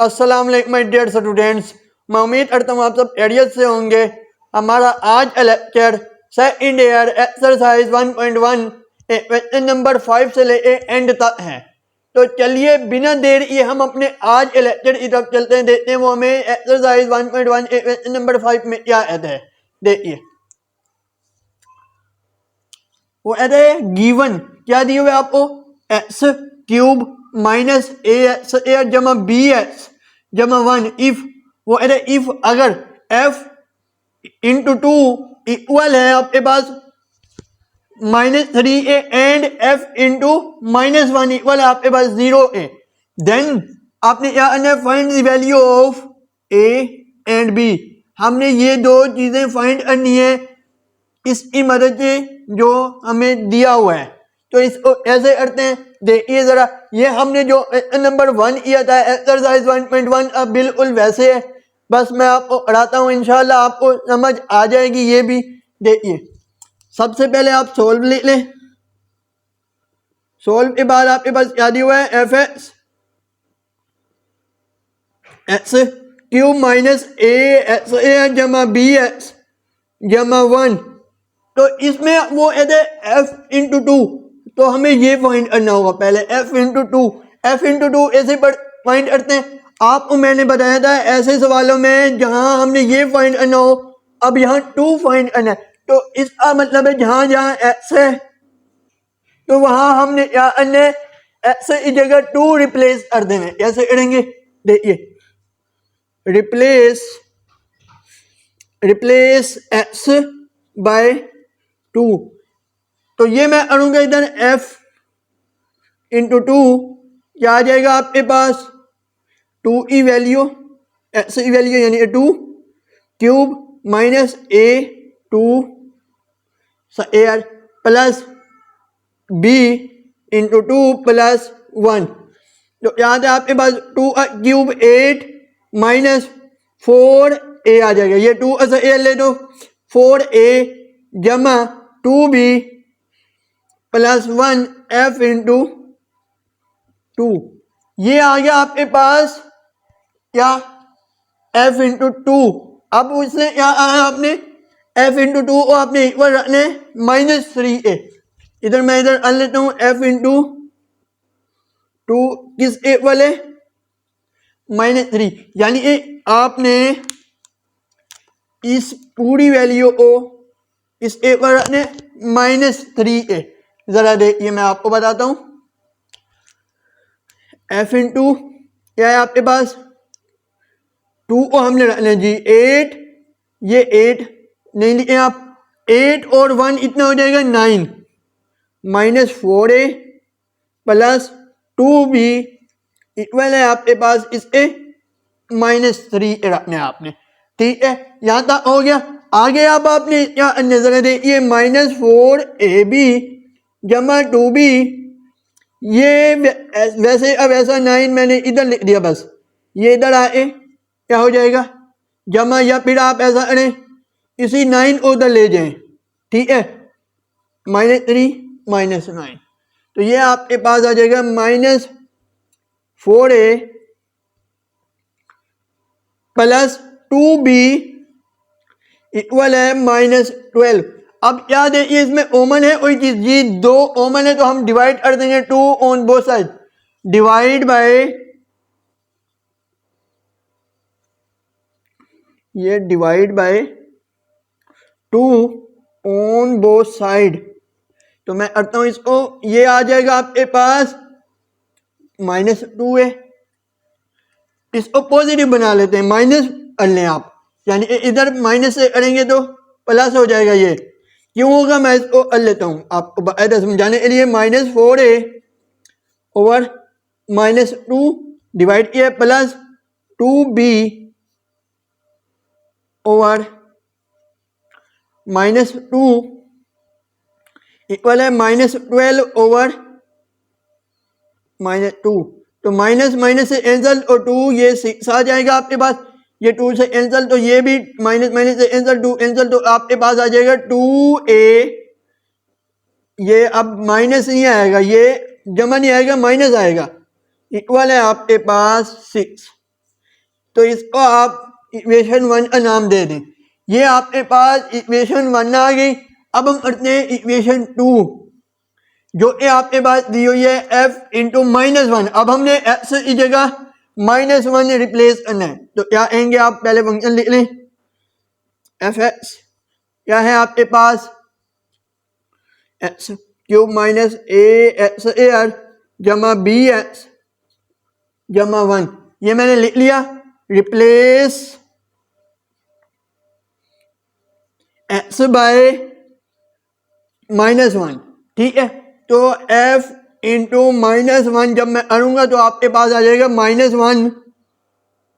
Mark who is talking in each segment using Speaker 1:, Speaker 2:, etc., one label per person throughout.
Speaker 1: अस्सलाम वालेकुम my dear students, मैं उम्मीद करता हूँ आप सब खैरियत से होंगे। हमारा आज का lecture second year exercise 1.1 question number 5 से लेके एंड तक है। तो चलिए बिना देर ये हम अपने आज के लेक्चर की तरफ चलते हैं, देखते हैं वो हमें एक्सरसाइज 1.1 क्वेश्चन नंबर 5 में क्या कहता है। देखिए वो कहते हैं गिवन क्या दिए हुए आपको, एक्स क्यूब माइनस ए एक्स ए जमा बी एक्स जमा 1 इफ वो कहते हैं इफ अगर एफ इंटू 2 इक्वल है आपके पास -3 A and F into -1 equal है आपके पास 0 ए, देन आपने क्या करना है, find the value of A and B. हमने ये दो चीजें फाइंड करनी है इसकी मदद से जो हमें दिया हुआ है। तो इसको ऐसे करते हैं, देखिए जरा, ये हमने जो नंबर 1 किया था एक्सरसाइज 1.1 अब बिल्कुल वैसे है, बस मैं आपको पढ़ाता हूँ, इंशाल्लाह आपको समझ आ जाएगी ये भी। देखिए सबसे पहले आप सोल्व लिख लें, सोल्व के बाद आपके पास क्या दिया हुआ है, एफ एक्स क्यूब माइनस ए एक्स ए जमा बी एक्स जमा 1। तो इसमें वो कहते हैं एफ इंटू 2, तो हमें ये फाइंड करना होगा पहले एफ इंटू 2। एफ इंटू 2 ऐसे फाइंड करते हैं, आपको मैंने बताया था ऐसे सवालों में जहां हमने ये फाइंड करना हो, अब यहाँ 2 फाइंड करना है। तो इसका मतलब है जहां जहां एक्स है तो वहां हमने क्या करना है, एक्स की जगह 2 रिप्लेस कर देना है। कैसे करेंगे, देखिए रिप्लेस एक्स बाय 2, तो ये मैं करूंगा इधर f इंटू 2 क्या आ जाएगा आपके पास 2 की वैल्यू x की वैल्यू यानी 2 cube minus a 2 plus b into 2 plus 1। तो याद है आपके पास 2 क्यूब 8 माइनस 4a आ जाएगा, ये 2 a ले दो 4a जमा 2b प्लस 1 एफ इंटू 2, ये आ गया आपके पास क्या एफ इंटू 2। अब उसने क्या आया, आपने एफ इंटू 2 को आपने इक्वल रखने -3a, इधर मैं इधर कर लेता हूँ एफ इंटू 2 किस इक्वल है -3, यानी कि आपने इस पूरी वैल्यू को इस इक्वल रखने -3a। जरा देखिए मैं आपको बताता हूं, एफ इंटू क्या है आपके पास 2 को हमने रखना जी 8, ये 8 नहीं लिखे आप, 8 और 1 इतना हो जाएगा 9 -4a प्लस 2b इक्वल है आपके पास इसके -3 रखने आपने। ठीक है, यहां तक हो गया। आगे अब आपने क्या नजर देखिए -4ab जमा 2b, ये वैसे अब ऐसा 9 मैंने इधर लिख दिया, बस ये इधर आए क्या हो जाएगा जमा, या फिर आप ऐसा करें इसी 9 को उधर ले जाएं, ठीक है, -3 -9, तो ये आपके पास आ जाएगा -4a प्लस 2b इक्वल है -12। अब क्या देखिए इसमें ओमन है कोई चीज जी, 2 ओमन है तो हम डिवाइड कर देंगे 2 on both side, divide by ये divide by 2 on both side. तो मैं करता हूं इसको, ये आ जाएगा आपके पास -2a, इसको पॉजिटिव बना लेते हैं, माइनस कर लें आप, यानी इधर माइनस से करेंगे तो प्लस हो जाएगा। ये क्यों होगा मैं इसको कर लेता हूं आपको बाकायदा समझाने के लिए, -4a ओवर -2 डिवाइड किया प्लस 2b ओवर -2 इक्वल है -12 ओवर -2। तो माइनस माइनस से कैंसल और 2 ये 6 आ जाएगा आपके पास, ये 2 से कैंसल तो ये भी माइनस माइनस से कैंसल 2 कैंसल, तो आपके पास आ जाएगा 2a, ये अब माइनस नहीं आएगा, ये जमा नहीं आएगा माइनस आएगा, इक्वल है आपके पास 6। तो इसको आप इक्वेशन 1 का नाम दे दें। ये आपके पास इक्वेशन 1 आ गई। अब हम करते हैं इक्वेशन 2, जो कि आपके पास दी हुई है f इंटू -1। अब हमने x की जगह -1 रिप्लेस करना है, तो क्या कहेंगे आप पहले फंक्शन लिख लें। एफ एक्स क्या है आपके पास, एक्स क्यूब माइनस ए एक्स एयर जमा बी एक्स जमा 1, ये मैंने लिख लिया। रिप्लेस एक्स बाय -1, ठीक है। तो f इंटू -1 जब मैं करूंगा तो आपके पास आ जाएगा -1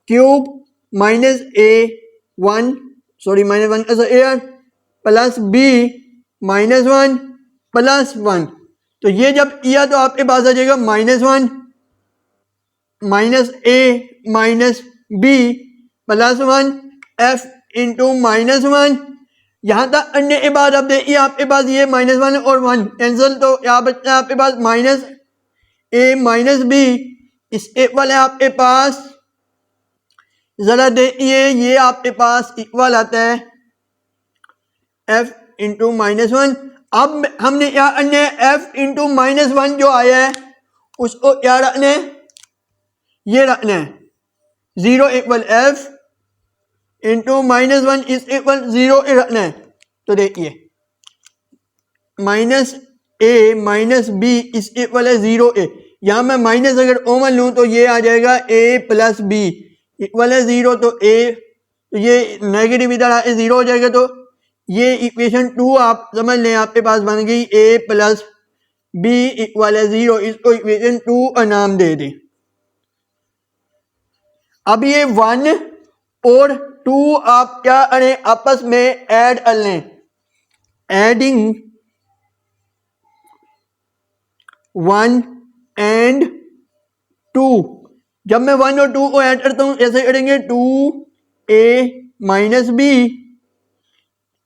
Speaker 1: cube minus A 1 sorry -1 as एयर प्लस बी -1 प्लस 1। तो ये जब किया तो आपके पास आ जाएगा -1 minus A minus B plus 1 f into -1। यहाँ तक अन्य के बाद अब देखिए आपके पास ये -1 और 1 कैंसिल, तो यहाँ बचता है आपके पास माइनस ए माइनस बी। इस इक्वल है आपके पास, जरा देखिए ये आपके पास इक्वल आता है f इंटू -1। अब हमने क्या करना है, f इंटू -1 जो आया है उसको क्या रखना है, ये रखना है 0 इक्वल f इंटू -1 इस इक्वल 0 रखना है। तो देखिए माइनस ए माइनस बी इस इक्वल है 0a। यहाँ मैं माइनस अगर कॉमन लूँ तो ये आ जाएगा a प्लस बी इक्वल है 0। तो a, तो ये नेगेटिव इधर आए 0 हो जाएगा। तो ये इक्वेशन 2 आप समझ लें आपके पास बन गई a प्लस बी इक्वल है 0। इसको इक्वेशन 2 का नाम दे दें। अब ये 1 और 2 आप क्या करें, आपस में ऐड कर लें। एडिंग 1 एंड 2, जब मैं 1 और 2 को ऐड करता हूं ऐसे करेंगे 2a minus B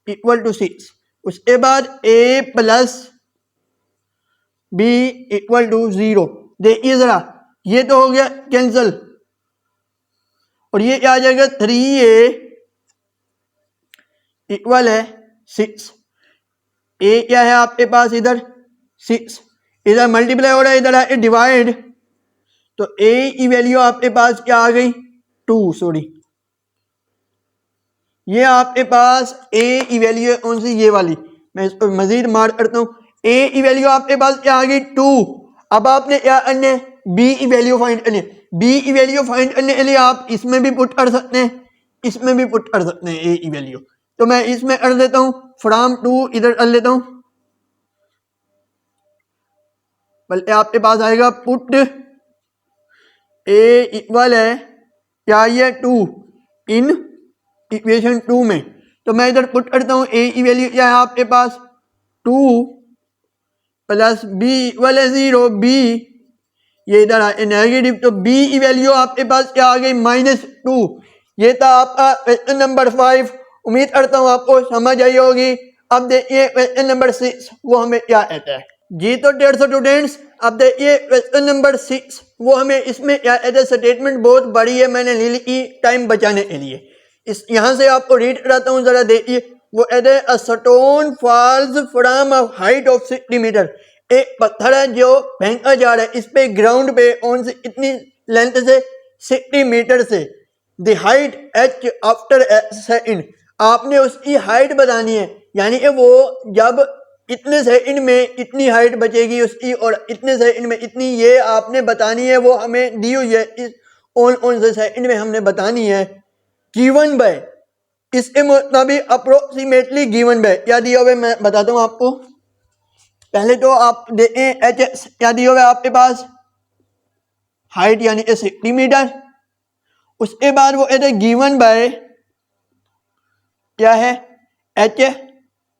Speaker 1: equal to 6। उसके बाद a plus B equal to 0। देखिए जरा ये तो हो गया कैंसिल और ये क्या आ जाएगा 3a इक्वल है 6। a क्या है आपके पास इधर 6, इधर मल्टीप्लाई हो रहा है, इधर है डिवाइड। तो a की वैल्यू आपके पास क्या आ गई 2, सॉरी ये आपके पास a की वैल्यू है कौन सी, ये वाली। मैं इसको मजीद मार्क करता हूँ। a की वैल्यू आपके पास क्या आ गई 2। अब आपने क्या करना है, b की वैल्यू फाइंड करनी है। b की वैल्यू फाइंड करने के लिए आप इसमें भी पुट कर सकते हैं, इसमें भी पुट कर सकते हैं a की वैल्यू। तो मैं इसमें कर देता हूँ फ्रॉम 2 इधर कर लेता हूँ, बल्कि आपके पास आएगा पुट a इक्वल है क्या, ये 2 इन इक्वेशन 2 में। तो मैं इधर पुट करता हूँ a की वैल्यू क्या है आपके पास 2 प्लस b इक्वल है 0। b ये इधर आए नेगेटिव, तो b की वैल्यू आपके पास क्या आ गई -2। ये था आपका क्वेश्चन नंबर 5। उम्मीद करता हूँ आपको समझ आई होगी। अब देखिए क्वेश्चन नंबर 6 वो हमें क्या कहता है जी। तो 150 स्टूडेंट्स अब देखिए क्वेश्चन नंबर 6 वो हमें इसमें क्या कहता है। स्टेटमेंट बहुत बड़ी है, मैंने ले ली टाइम बचाने के लिए। इस यहाँ से आपको रीड कराता हूँ, जरा देखिए। वो कहते हैं a stone falls from a height of 60 metre. एक पत्थर है जो फेंका जा रहा है इस पे ग्राउंड पे ऑन से इतनी लेंथ से 60 मीटर से। The height H after second, आपने उसकी हाइट बतानी है, यानी कि वो जब इतने सेकंड में इतनी हाइट बचेगी उसकी और इतने सेकंड में इतनी, ये आपने बतानी है। वो हमें दी हुई है इस ऑन से सेकंड में हमने बतानी है। गिवन बाय, इसके मुताबिक अप्रोक्सीमेटली गिवन बाय क्या दिया हुआ है मैं बताता हूँ आपको। पहले तो आप देखें एच क्या दिया हुआ है आपके पास, हाइट यानी 60 मीटर। उसके बाद वो कहते हैं गिवन बाय क्या है एच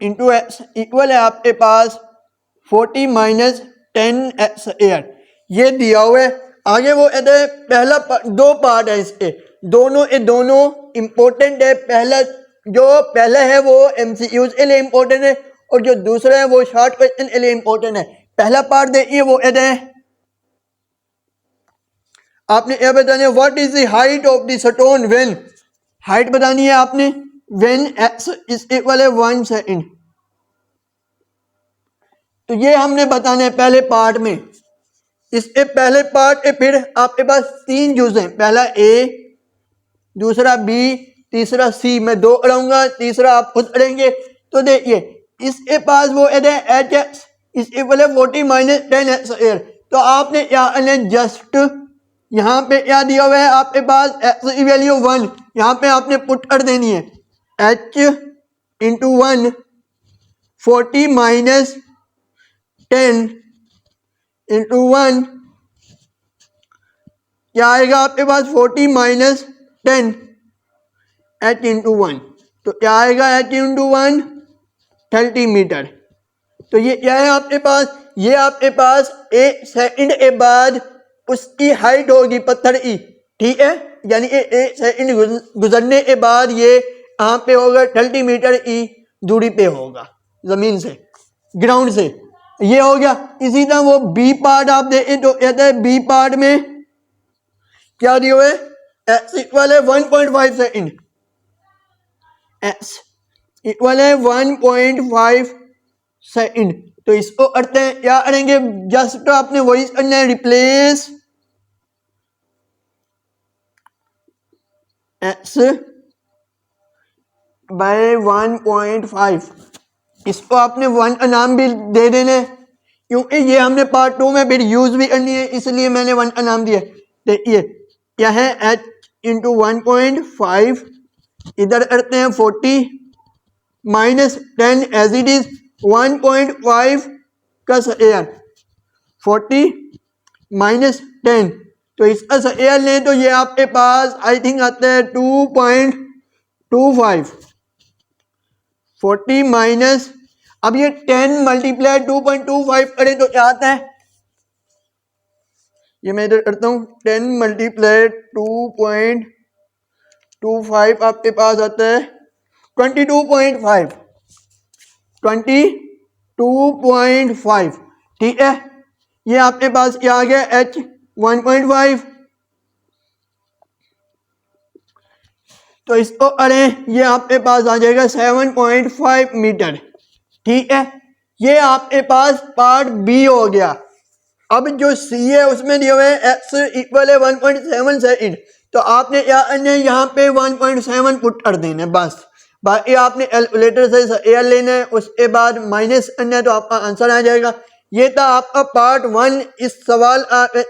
Speaker 1: इंटू एक्स इक्वल है आपके पास 40 माइनस 10 एक्स एयर, ये दिया हुआ है। आगे वो कहते हैं पहला दो पार्ट है इसके, दोनों इंपॉर्टेंट है। पहला जो पहला है वो एमसीक्यूज के लिए इंपॉर्टेंट है और जो दूसरा है वो शॉर्ट क्वेश्चन के लिए इंपॉर्टेंट है। पहला पार्ट देखिए वो कहते हैं आपने यह बताना है what is the height of the stone when, height बतानी है आपने, व्हेन x इज इक्वल है 1 सेकंड। तो ये हमने बताना है पहले पार्ट में। इसके पहले पार्ट के फिर आपके पास 3 जुज हैं, पहला a, दूसरा b, तीसरा c। मैं 2 अड़ाऊंगा, तीसरा आप खुद अड़ेंगे। तो देखिए इसके पास वो है एच एक्स इस इक्वल है 40 माइनस 10 एक्स स्क्वायर। तो आपने यहाँ जस्ट यहाँ पे क्या दिया हुआ है आपके पास एक्स की वैल्यू 1, यहाँ पे आपने पुट कर देनी है h इंटू 1 40 माइनस 10 इंटू 1 क्या आएगा आपके पास 40 माइनस 10 h इंटू 1। तो क्या आएगा h इंटू 1 30 मीटर। तो ये क्या है आपके पास, ये आपके पास 1 सेकंड के बाद उसकी हाइट होगी पत्थर की, ठीक है, यानी 1 सेकंड गुजरने के बाद ये यहाँ पे होगा 30 मीटर की दूरी पे होगा जमीन से, ग्राउंड से। ये हो गया। इसी तरह वो बी पार्ट आप देखें तो कहते हैं बी पार्ट में क्या दिए हुए एक्स इक्वल है 1.5 सेकंड, एक्स इक्वल है 1.5 सेकंड। तो इसको करते हैं क्या करेंगे, जस्ट तो आपने वही करना है, रिप्लेस एक्स बाय 1.5। इसको आपने 1 का नाम भी दे देना है क्योंकि ये हमने पार्ट 2 में फिर यूज भी करनी है, इसलिए मैंने 1 का नाम दिया। देखिए क्या है h इंटू 1.5, इधर करते हैं 40 माइनस 10 एज इट इज 1.5 का स्क्वायर 40 माइनस 10। तो इसका स्क्वायर लें तो ये आपके पास आई थिंक आता है 2.25। 40 माइनस, अब ये 10 मल्टीप्लाई 2.25 करें तो क्या आता है, ये मैं इधर करता हूँ 10 मल्टीप्लाई 2.25 आपके पास आता है 22.5, 22.5, ठीक है। ये आपके पास क्या आ गया h 1.5। तो इसको करें, ये आपके पास आ जाएगा 7.5 मीटर, ठीक है। ये आपके पास पार्ट बी हो गया। अब जो सी है उसमें दिया हुआ है एक्स इक्वल है 1.7 सेकंड। तो आपने यहाँ पे 1.7 पुट कर देना है बस। बाकी आपने कैलकुलेटर से एयर लेना है, उसके बाद माइनस करना है तो आपका आंसर आ जाएगा। ये था आपका पार्ट 1। इस सवाल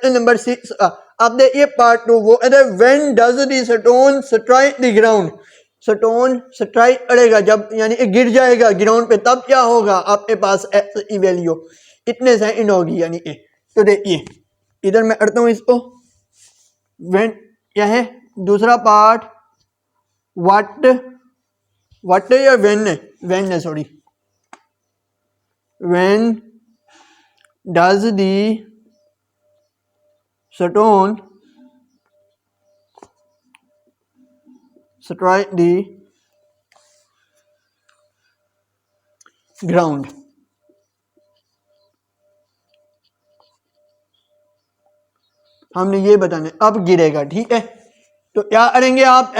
Speaker 1: नंबर 6। अब देखिए पार्ट 2, वो when does the stone strike the ground. Stone strike करेगा जब, यानी गिर जाएगा ग्राउंड पे, तब क्या होगा आपके पास एक्स की वैल्यू इतने सेकंड होगी, यानी कि। तो देखिए इधर मैं करता हूँ इसको, व्हेन क्या है दूसरा पार्ट, व्हाट है या व्हेन है sorry, when does the stone strike the ground. हमने ये बताना, अब गिरेगा, ठीक है। तो क्या करेंगे आप,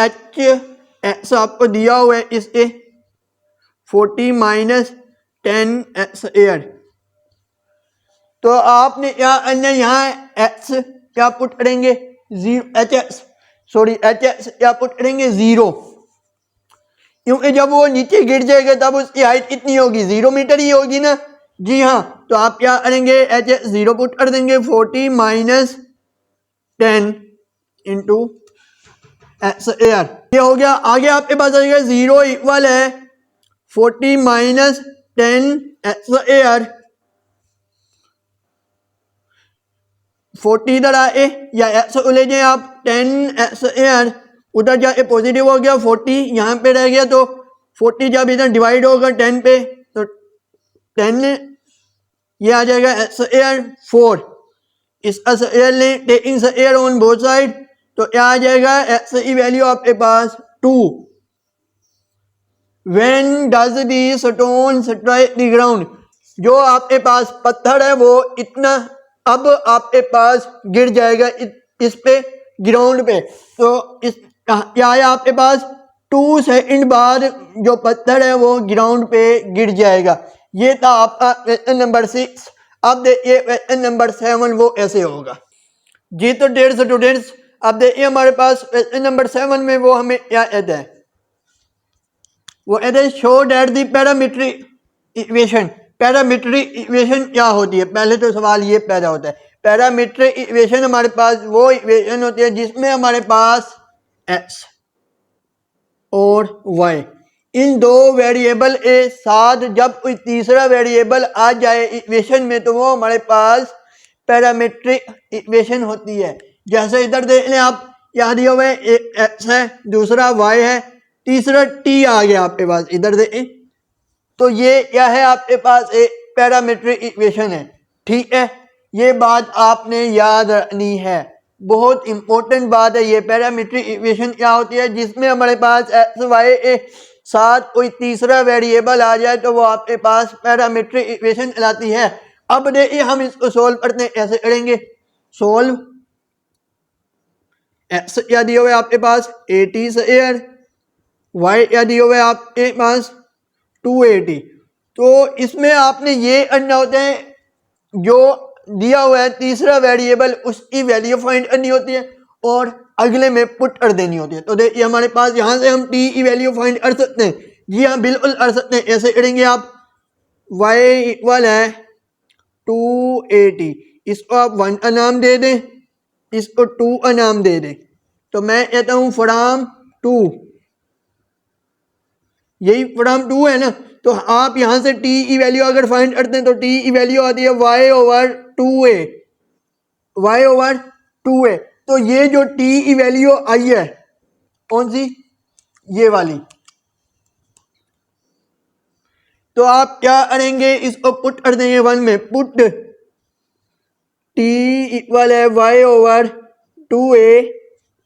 Speaker 1: एक्स आपको दिया हुआ है इसके 40 माइनस 10 एक्स एयर। तो आपने क्या करना, यहाँ एक्स क्या पुट करेंगे 0, एच एक्स क्या पुट करेंगे 0, क्योंकि जब वो नीचे गिर जाएगा तब उसकी हाइट कितनी होगी 0 मीटर ही होगी ना। जी हाँ, तो आप क्या करेंगे एच 0 पुट कर देंगे 40 माइनस 10 इंटू एक्स एयर। ये हो गया। आगे आपके पास आ जाएगा 0 इक्वल है 40 माइनस 10 एक्स एयर। 40 इधर आए या एक्स ले जाए आप, 10 एक्स एयर उधर जाके पॉजिटिव हो गया, 40 यहाँ पे रह गया। तो 40 जब इधर डिवाइड होगा 10 पे तो 10 ये आ जाएगा एक्स एयर 4। इस एयर ले taking air on both side, तो क्या आ जाएगा एक्स की वैल्यू आपके पास 2। When does the stone strike the ground, जो आपके पास पत्थर है वो इतना अब आपके पास गिर जाएगा इस पे ग्राउंड पे, तो इस क्या है आपके पास 2 सेकंड बाद जो पत्थर है वो ग्राउंड पे गिर जाएगा। ये था आपका क्वेश्चन नंबर 6। अब देखिए क्वेश्चन नंबर 7 वो ऐसे होगा जी। तो डेढ़ स्टूडेंट्स अब देखिए हमारे पास क्वेश्चन नंबर 7 में वो हमें क्या कहता है, वो कहते हैं show that the parametric equation. Parametric equation क्या होती है, पहले तो सवाल ये पैदा होता है। पैरामीट्रिक इक्वेशन हमारे पास वो इक्वेशन होती है जिसमें हमारे पास एक्स और वाई इन दो वेरिएबल के साथ जब कोई तीसरा वेरिएबल आ जाए इक्वेशन में तो वो हमारे पास पैरामीट्रिक इक्वेशन होती है। जैसे इधर देख लें आप, यहाँ दिया हुआ है एक एक्स है, दूसरा वाई है, तीसरा टी आ गया आपके पास, इधर देखें तो ये क्या है आपके पास एक पैरामीट्रिक इक्वेशन है। ठीक है, ये बात आपने याद रखनी है, बहुत इंपॉर्टेंट बात है ये। पैरामीट्रिक इक्वेशन क्या होती है, जिसमें हमारे पास एक्स वाई के साथ कोई तीसरा वेरिएबल आ जाए तो वो आपके पास पैरामीट्रिक इक्वेशन कहलाती है। अब देखिए हम इसको सोल्व करते हैं, कैसे करेंगे सोल्व। एक्स क्या दिया हुआ है आपके पास 80 स्क्वायर, वाई क्या दिया हुआ है आपके पास 280। तो इसमें आपने ये करना होता है, जो दिया हुआ है तीसरा वेरिएबल उसकी वैल्यू फाइंड करनी होती है और अगले में पुट कर देनी होती है। तो देखिए हमारे पास यहाँ से हम टी की वैल्यू फाइंड कर सकते हैं। जी हाँ बिल्कुल कर सकते हैं। ऐसे करेंगे आप, y इक्वल है 280, इसको आप 1 का नाम दे दें, इसको 2 का नाम दे दें। तो मैं कहता हूँ फ्रॉम 2, यही फ्रॉम 2 है ना। तो आप यहाँ से t की वैल्यू अगर फाइंड करते हैं तो t की वैल्यू आती है y over 2a, y over 2a। तो ये जो t की वैल्यू आई है कौन सी, ये वाली, तो आप क्या करेंगे इसको पुट कर देंगे 1 में। पुट t इक्वल है y over 2a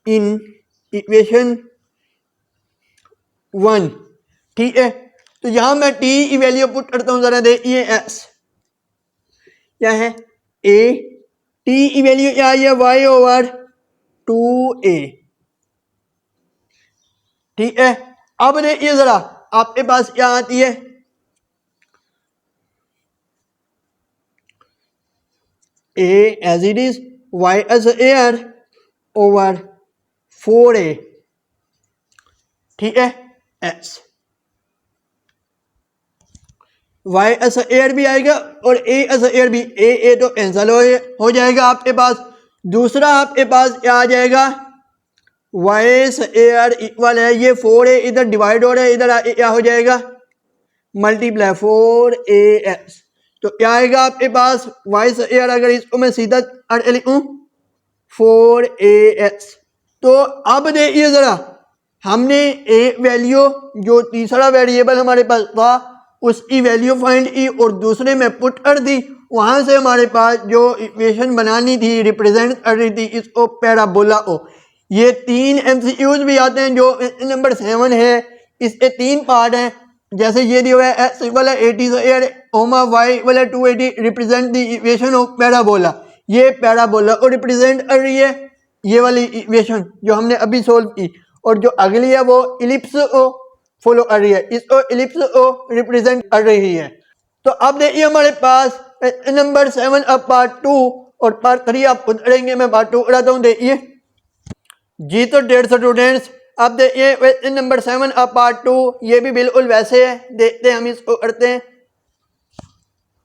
Speaker 1: in equation 1। ठीक है, तो यहां मैं t की वैल्यू पुट करता हूं, जरा देखिए s क्या है a, t की वैल्यू क्या है y ओवर 2a। ठीक है, अब देखिए जरा आपके पास क्या आती है, a as it is y as एयर ओवर 4a। ठीक है, s y एस एयर भी आएगा और a एस एयर भी, a तो कैंसल हो जाएगा आपके पास। दूसरा आपके पास क्या आ जाएगा, y एयर इक्वल है ये 4a, इधर डिवाइड हो रहा है, इधर क्या हो जाएगा मल्टीप्लाई 4ax। तो क्या आएगा आपके पास y एयर, अगर इसको मैं सीधा लिखूं 4ax। तो अब देखिए जरा, हमने एक वैल्यू जो तीसरा वेरिएबल हमारे पास था उसकी वैल्यू फाइंड की और दूसरे में पुट कर दी। वहां से हमारे पास जो इक्वेशन बनानी थी, रिप्रेजेंट कर रही थी इसको पैराबोला को। ये 3 एमसीक्यूज भी आते हैं जो नंबर 7 है, इसके 3 पार्ट हैं। जैसे ये दिया हुआ है एक्स इक्वल है 80 स्क्वायर ओमा वाई इक्वल है 280 represent the equation of parabola. ये पैराबोला को रिप्रेजेंट कर रही है, ये वाली इक्वेशन जो हमने अभी सोल्व की। और जो अगली है वो इलिप्स को फॉलो कर रही है, इसको इलिप्स को रिप्रेजेंट कर रही है। तो अब देखिए हमारे पास नंबर 7 अब पार्ट 2 और पार्ट 3 आप खुद करेंगे, मैं पार्ट 2 कराता हूँ। देखिए जी, तो 150 स्टूडेंट्स अब देखिए नंबर 7 अब पार्ट 2, ये भी बिल्कुल वैसे है, देखते हैं हम इसको करते हैं।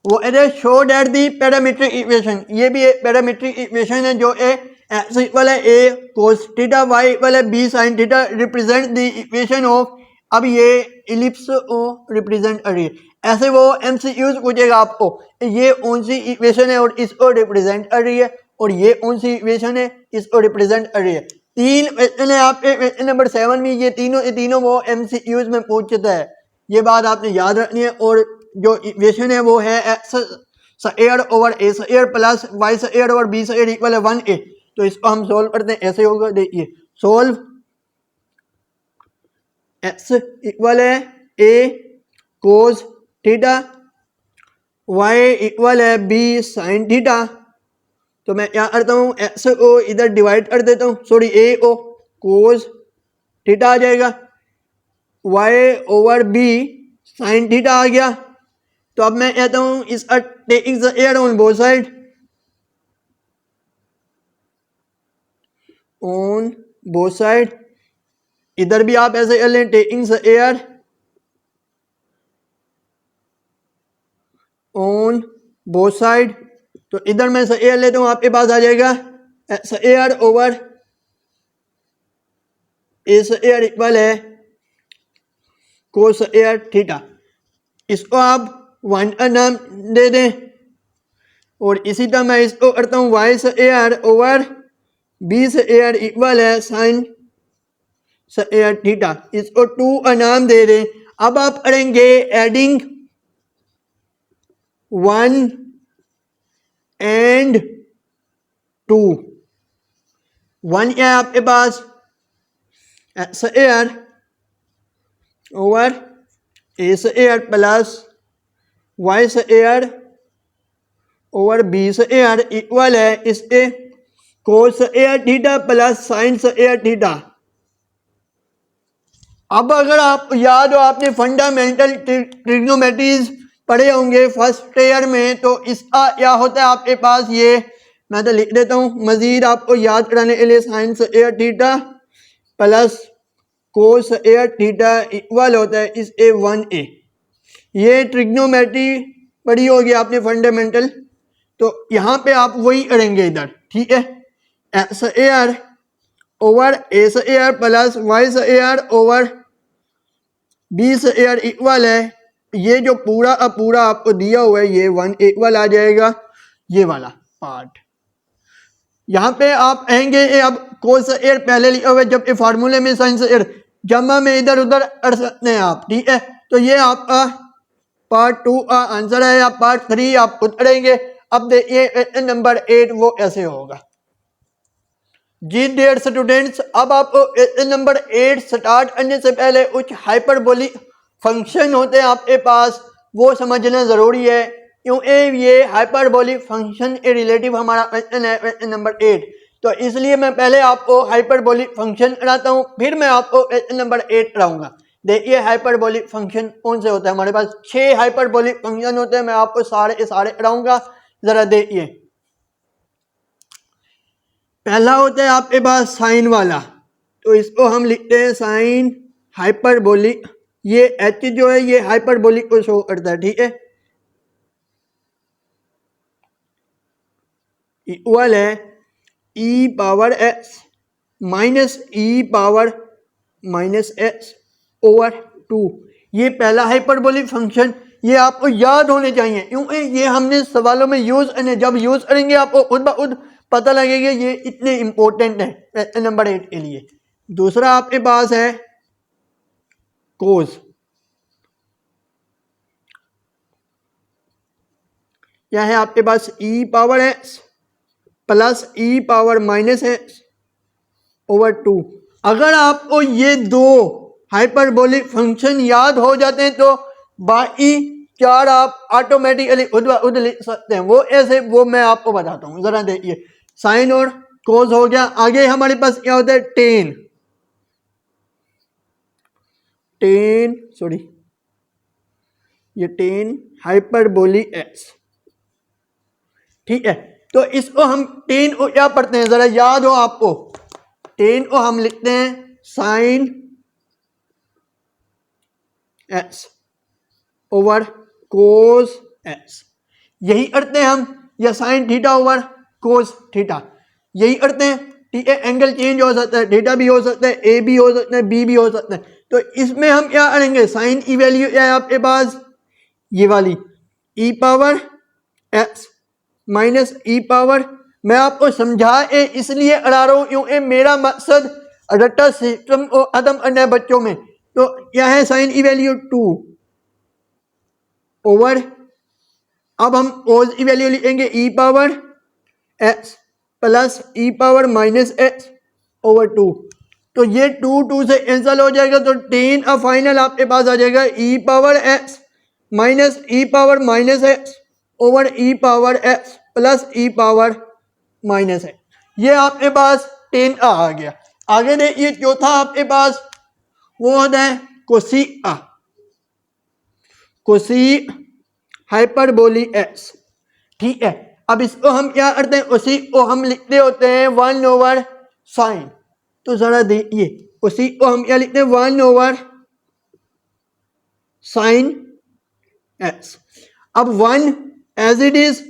Speaker 1: वो show that the parametric equation, ये भी एक पैरामीट्रिक इक्वेशन है जो एक्स इक्वल है a cos theta y equal है b sin theta represent the equation of. अब ये इलिप्स को रिप्रेजेंट कर रही है। ऐसे वो एमसीक्यूज पूछेगा आपको, ये कौन सी इक्वेशन है और इसको रिप्रेजेंट कर रही है, और ये कौन सी इक्वेशन है इसको रिप्रेजेंट कर रही है। 3 क्वेश्चन है आपके क्वेश्चन नंबर 7 में, ये तीनों वो एमसीक्यूज में पूछता है, ये बात आपने याद रखनी है। और जो इक्वेशन है वो है X square over A square plus Y square over B square equal है 1a। तो इसको हम सोल्व करते हैं, ऐसे होगा। देखिए सोल्व, एक्स इक्वल है a cos theta, y equal है b साइन थीटा। तो मैं क्या करता हूँ, एक्स ओ इधर डिवाइड कर देता हूँ, सॉरी ए ओ कोस थीटा आ जाएगा, Y over B sine theta आ गया। तो अब मैं कहता हूँ इस taking the air on both side, on both side, इधर भी आप ऐसे कर लें, taking the air on both side. तो इधर मैं एयर लेता हूँ, आपके पास आ जाएगा एयर ओवर इस एयर इक्वल है कोस एयर थीटा। इसको आप वन का नाम दे दें, और इसी तरह मैं इसको करता हूँ वाई से एयर ओवर बी से एयर इक्वल है साइन से एयर थीटा। इसको टू का नाम दे दें। अब आप करेंगे एडिंग 1 एंड 2। 1 क्या है आपके पास, एक्स एयर ओवर ए से एयर प्लस वाई से एयर ओवर बी से एयर इक्वल है इसके कोस एयर थीटा प्लस साइन से एयर थीटा। अब अगर आप याद हो, आपने फंडामेंटल ट्रिग्नोमेट्रीज पढ़े होंगे फर्स्ट ईयर में, तो इसका क्या होता है आपके पास, ये मैं तो लिख देता हूँ मजीद आपको याद कराने के लिए, साइन से air theta plus cos air theta equal होता है इस ए 1a। ये ट्रिग्नोमेट्री पढ़ी होगी आपने फंडामेंटल, तो यहाँ पे आप वही करेंगे इधर, ठीक है। एक्स एयर ओवर ए से एयर प्लस वाई से एयर ओवर बी से एयर इक्वल है, ये जो पूरा का पूरा आपको दिया हुआ है ये 1 इक्वल आ जाएगा, ये वाला पार्ट। यहाँ पे आप आएंगे, अब कोस एयर पहले लिखा हुआ है, जब फार्मूले में साइन एयर जमा में इधर उधर कर सकते हैं आप, ठीक है। तो ये आपका पार्ट 2 का आंसर है, या पार्ट 3 आप खुद करेंगे। अब देखिए नंबर 8 वो ऐसे होगा जी डियर स्टूडेंट्स। अब आपको नंबर 8 स्टार्ट करने से पहले कुछ हाइपरबोलिक फंक्शन होते हैं आपके पास, वो समझना जरूरी है, क्योंकि ये हाइपरबोलिक फंक्शन के रिलेटिव हमारा क्वेश्चन है क्वेश्चन नंबर 8। तो इसलिए मैं पहले आपको हाइपरबोलिक फंक्शन कराता हूँ, फिर मैं आपको क्वेश्चन नंबर 8 कराऊंगा। देखिए हाइपरबोलिक फंक्शन कौन से होते हैं, हमारे पास 6 हाइपरबोलिक फंक्शन होते हैं, मैं आपको सारे के सारे कराऊंगा। जरा देखिए, पहला होता है आपके पास साइन वाला, तो इसको हम लिखते हैं साइन हाइपरबोलिक। ये एच जो है ये हाइपरबोलिक को शो करता है, ठीक है। इक्वल है e power x minus e power minus x over 2। ये पहला हाइपरबोलिक फंक्शन, ये आपको याद होने चाहिए, क्योंकि ये हमने सवालों में यूज, जब यूज करेंगे आपको खुद ब खुद पता लगेगा ये इतने इंपॉर्टेंट है नंबर 8 के लिए। दूसरा आपके पास है कोस, क्या है आपके पास, ई power x plus e power minus x over 2। अगर आपको ये दो हाइपरबोलिक फंक्शन याद हो जाते हैं तो बाकी 4 आप ऑटोमेटिकली खुद लिख सकते हैं। वो ऐसे, वो मैं आपको बताता हूँ, जरा देखिए। साइन और कोस हो गया, आगे हमारे पास क्या होता है, टेन सॉरी ये टेन हाइपरबोलिक एक्स, ठीक है। तो इसको हम टेन को क्या पढ़ते हैं, जरा याद हो आपको, टेन को हम लिखते हैं sine x over cos x, यही करते हैं हम, या sine theta over cos theta, यही करते हैं, ठीक है। एंगल चेंज हो सकता है, थीटा भी हो सकता है, ए भी हो सकता है, बी भी हो सकता है। तो इसमें हम क्या करेंगे, साइन की वैल्यू क्या है आपके पास, ये वाली ई power x minus e power. मैं आपको समझा इसलिए करा रहा हूं क्योंकि मेरा मकसद रट्टा सिस्टम को खत्म करना है बच्चों में। तो क्या है, साइन की वैल्यू 2 ओवर, अब हम कोस की वैल्यू लिखेंगे ई power x plus e power minus x over 2। तो ये 2 से कैंसिल हो जाएगा, तो 10 का फाइनल आपके पास आ जाएगा ई power x minus e power minus x over e power x plus e power minus है। ये आपके पास 10 आ गया। आगे देखिए चौथा आपके पास वो होता है कोसी हाइपरबोली एक्स। ठीक है, अब इसको हम क्या करते हैं, उसी को हम लिखते होते हैं 1/sin। तो जरा देखिए उसी को हम क्या लिखते हैं 1/sin एक्स। अब 1 एज इट इज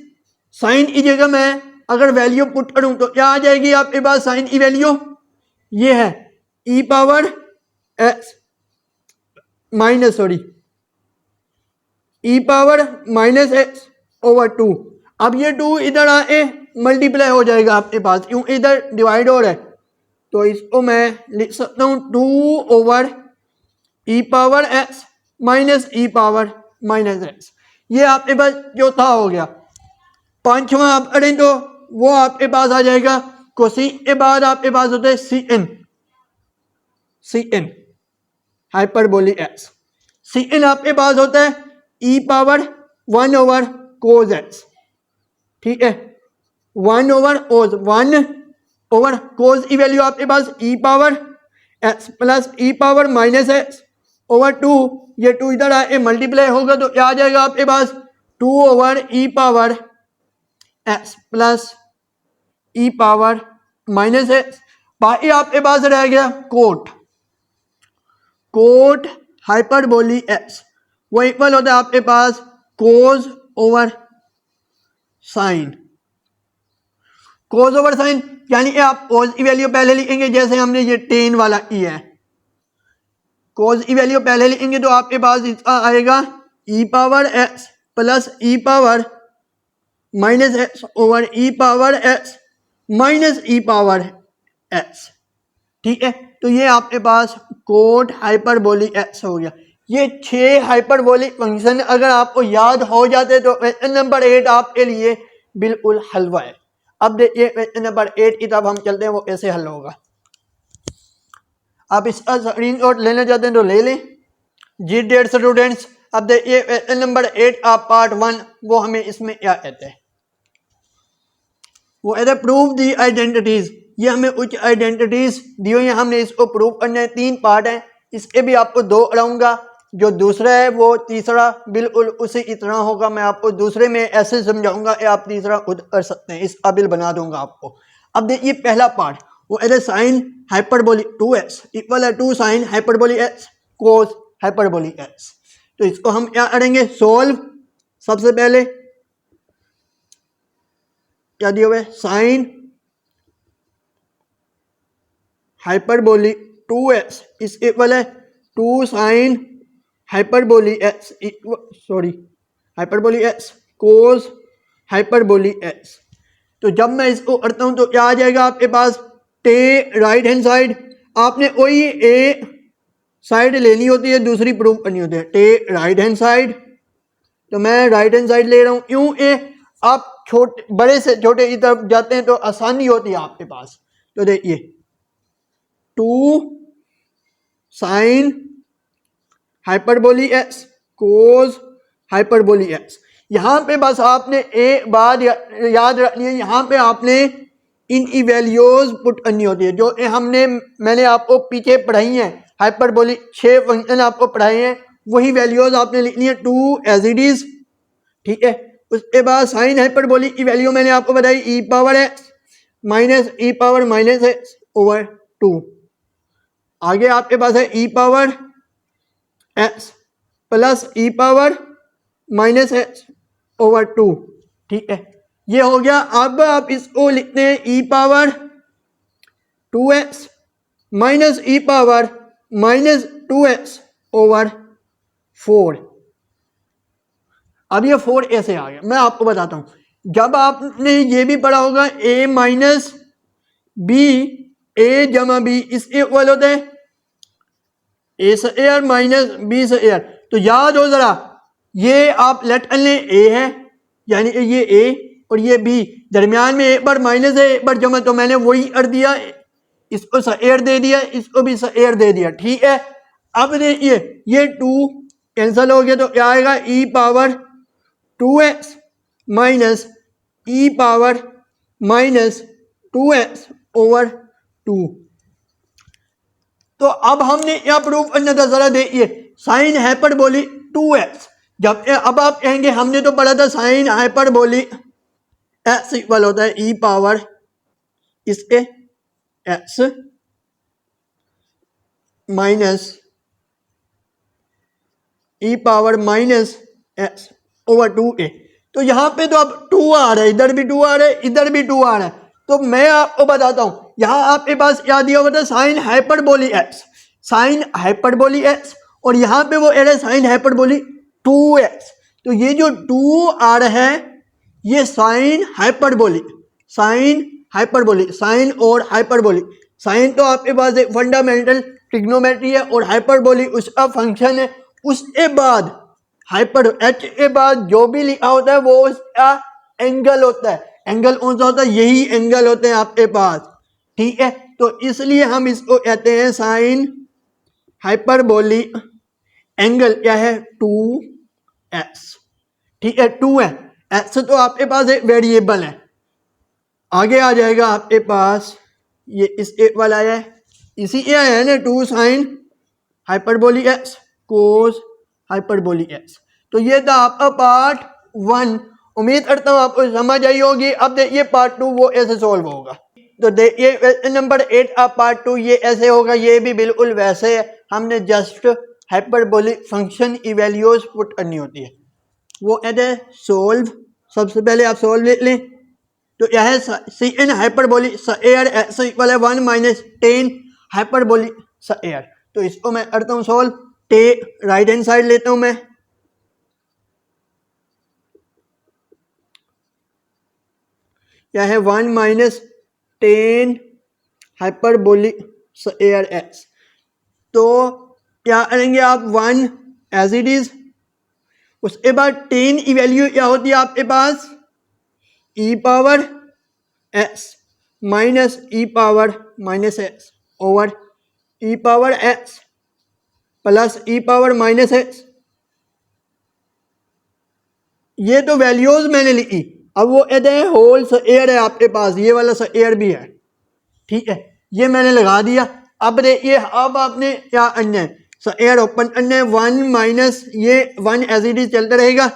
Speaker 1: साइन की जगह मैं अगर वैल्यू पुट करूं तो क्या आ जाएगी आपके पास साइन की वैल्यू, ये है e power x minus x over 2। अब ये 2 इधर आए मल्टीप्लाई हो जाएगा आपके पास, क्यों इधर डिवाइड हो रहा है, तो इसको मैं लिख सकता हूं 2 over e power x minus e power minus x. ये आपके पास चौथा हो गया। पांचवा आप करें तो वो आपके पास आ जाएगा कोसी के बाद आपके पास होता है C N hyperbolic x. C N आपके पास होता है e power 1 over cos x. ठीक है, 1 ओवर कोज की वैल्यू आपके पास e power x plus e power minus x over 2। ये 2 इधर आए मल्टीप्लाई होगा तो क्या आ जाएगा आपके पास 2 over e power x plus e power minus x. बाकी आपके पास रह गया कोट हाइपरबोली एक्स, वो इक्वल होता है आपके पास कोज ओवर साइन। यानी कि आप कोज की वैल्यू पहले लिखेंगे, जैसे हमने ये 10 वाला किया है, कोज की वैल्यू पहले लिखेंगे तो आपके पास इसका आएगा e power x plus e power minus x over e power x minus e power x. ठीक है, तो ये आपके पास कोट हाइपरबोलिक एक्स हो गया। ये 6 हाइपरबोलिक फंक्शन अगर आपको याद हो जाते तो क्वेश्चन नंबर 8 आपके लिए बिल्कुल हलवा है। अब देखिए क्वेश्चन नंबर 8 की तरफ हम चलते हैं, वो कैसे हल होगा। आप इसका स्क्रीनशॉट लेना चाहते हैं तो ले लें जी डेयर स्टूडेंट्स। अब देखिए क्वेश्चन नंबर 8 आप पार्ट 1 वो हमें इसमें क्या कहते हैं, वो कहते हैं प्रूव दी आइडेंटिटीज। ये हमें कुछ आइडेंटिटीज दी हुई हैं, हमने इसको प्रूव करना है। 3 पार्ट हैं, इसके भी आपको 2 कराऊंगा। जो दूसरा है वो तीसरा बिल्कुल उसी की तरह होगा। मैं आपको दूसरे में ऐसे समझाऊंगा कि आप तीसरा खुद कर सकते हैं, इस काबिल बना दूंगा आपको। अब देखिए पहला पार्ट वो कहते साइन हाइपरबोलिक 2x इक्वल है 2 sine hyperbolic x cos hyperbolic x। तो इसको हम क्या करेंगे सोल्व। सबसे पहले क्या दिया हुआ है साइन हाइपरबोलिक 2x इस इक्वल है 2 sine hyperbolic x hyperbolic x cos hyperbolic x। तो जब मैं इसको करता हूं तो क्या आ जाएगा आपके पास टे राइट हैंड साइड। आपने वही ए साइड लेनी होती है, दूसरी प्रूव करनी होती है टे राइट हैंड साइड। तो मैं राइट हैंड साइड ले रहा हूं, क्यों ए आप छोटे बड़े से छोटे की तरफ जाते हैं तो आसानी होती है आपके पास। तो देखिए 2 sine hyperbolic x cos hyperbolic x। यहां पे बस आपने एक बात याद रखनी है, यहां पे आपने इन वैल्यूज पुट करनी होती है जो मैंने आपको पीछे पढ़ाई हैं। हाइपरबोलिक 6 फंक्शन आपको पढ़ाए हैं, वही वैल्यूज आपने लिखनी है 2 एज इट इज। ठीक है, उसके बाद साइन हाइपरबोलिक की वैल्यू मैंने आपको बताई e power x minus e power minus x over 2। आगे आपके पास है e power x plus e power minus x over 2। ठीक है, ये हो गया। अब आप इसको लिखते हैं e power 2x minus e power minus 2x over 4। अब ये 4 ऐसे आ गया, मैं आपको बताता हूं। जब आपने ये भी पढ़ा होगा a माइनस बी ए जमा बी इसके इक्वल होते हैं ए स्क्वायर माइनस बी स्क्वायर। तो याद हो जरा, ये आप लेट लें ए है यानी ये ए और ये बी, दरमियान में एक बार माइनस है एक बार जमा, तो मैंने वही कर दिया, इसको स्क्वायर दे दिया, इसको भी स्क्वायर दे दिया। ठीक है, अब देखिए ये 2 कैंसिल हो गया तो क्या आएगा e power 2x minus e power minus 2x over 2। तो अब हमने यह प्रूव करना था, जरा देखिए साइन हाइपरबोली 2x, जब अब आप कहेंगे हमने तो पढ़ा था साइन हाइपरबोली x इक्वल होता है ई पावर इसके x minus e power minus x over 2a। तो यहाँ पे तो अब 2 आ रहा है, इधर भी 2 आ रहा है, इधर भी 2 आ रहा है। तो मैं आपको बताता हूँ, यहाँ आपके पास क्या दिया हुआ था, sine hyperbolic x, sine hyperbolic x, और यहाँ पे वो एरर साइन हाइपरबोली 2x। तो ये जो 2 आ रहा है ये sine hyperbolic, sine hyperbolic, sine और हाइपरबोली। साइन तो आपके पास एक फंडामेंटल ट्रिग्नोमेट्री है और हाइपरबोली उसका फंक्शन है। उसके बाद हाइपर एच के बाद जो भी लिखा होता है वो उसका एंगल होता है। एंगल कौन सा होता है, यही एंगल होते हैं आपके पास, ठीक है। तो इसलिए हम इसको कहते हैं साइन हाइपरबोली, एंगल क्या है 2x, ठीक है 2 है। x तो आपके पास एक वेरिएबल है, आगे आ जाएगा आपके पास ये इस एक वाला आया है, इसी ये है ना 2 साइन हाइपरबोली x कोस हाइपरबोली x। तो ये था आपका पार्ट 1। उम्मीद करता हूँ आपको समझ आई होगी। अब देखिए पार्ट 2 वो ऐसे सॉल्व होगा। तो देखिए क्वेश्चन नंबर 8 आप पार्ट 2 ये ऐसे होगा, ये भी बिल्कुल वैसे है, हमने जस्ट हाइपरबोलिक फंक्शन इवैल्यूज पुट करनी होती है। वो कहते हैं सोल्व। सबसे पहले आप सोल्व लिख लें। तो यह है C N hyperbolic square x equal है 1 माइनस 10 हाइपरबोलिक स्क्वायर। तो इसको मैं करता हूँ सोल्व। राइट हैंड साइड लेता हूं मैं, क्या है 1 माइनस 10 हाइपरबोलिक स्क्वायर एक्स। तो क्या करेंगे आप 1 एज इट इज, उसके बाद 10 की वैल्यू क्या होती है आपके पास ई power x minus e power minus x over e power x plus e power minus x. ये तो वैल्यूज मैंने लिखी। अब वो कहते हैं होल स्क्वायर है आपके पास, ये वाला स्क्वायर भी है, ठीक है, ये मैंने लगा दिया। अब देखिए अब आपने क्या करना है, स्क्वायर ओपन करना है, 1 माइनस ये 1 एज इट इज चलता रहेगा,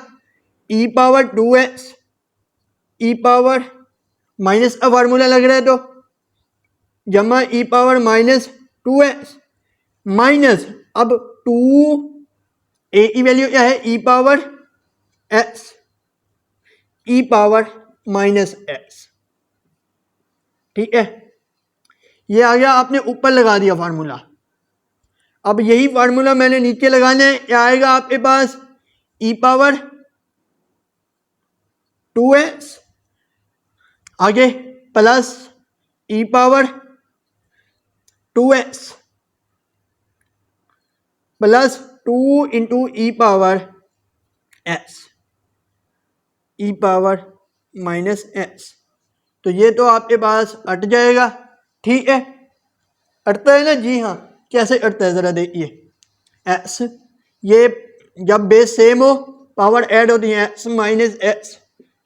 Speaker 1: ई पावर 2x ई पावर माइनस का फार्मूला लग रहा है तो जमा ई पावर माइनस 2x माइनस अब 2 ए की वैल्यू क्या है ई पावर x ई पावर माइनस एक्स, ठीक है। ये आ गया, आपने ऊपर लगा दिया फार्मूला। अब यही फार्मूला मैंने नीचे लगाना है, क्या आएगा आपके पास ई पावर 2x आगे plus e power 2x plus 2 into ई पावर x ई पावर माइनस एक्स। तो ये तो आपके पास अट जाएगा, ठीक है। अटता है ना, जी हाँ। कैसे अटता है जरा देखिए, एक्स ये जब बेस सेम हो पावर ऐड होती है एक्स माइनस एक्स,